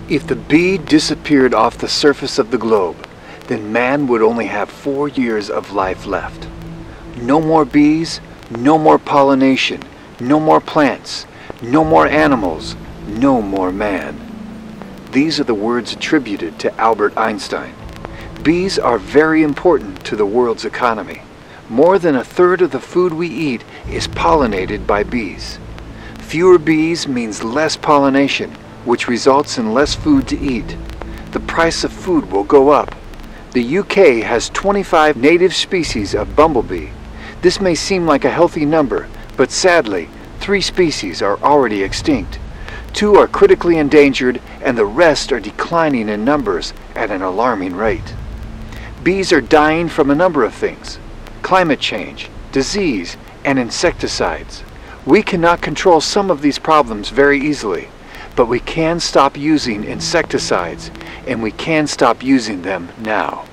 If the bee disappeared off the surface of the globe, then man would only have 4 years of life left. No more bees, no more pollination, no more plants, no more animals, no more man. These are the words attributed to Albert Einstein. Bees are very important to the world's economy. More than a third of the food we eat is pollinated by bees. Fewer bees means less pollination, which results in less food to eat. The price of food will go up. The UK has 25 native species of bumblebee. This may seem like a healthy number, but sadly, 3 species are already extinct. 2 are critically endangered, and the rest are declining in numbers at an alarming rate. Bees are dying from a number of things: climate change, disease, and insecticides. We cannot control some of these problems very easily, but we can stop using insecticides, and we can stop using them now.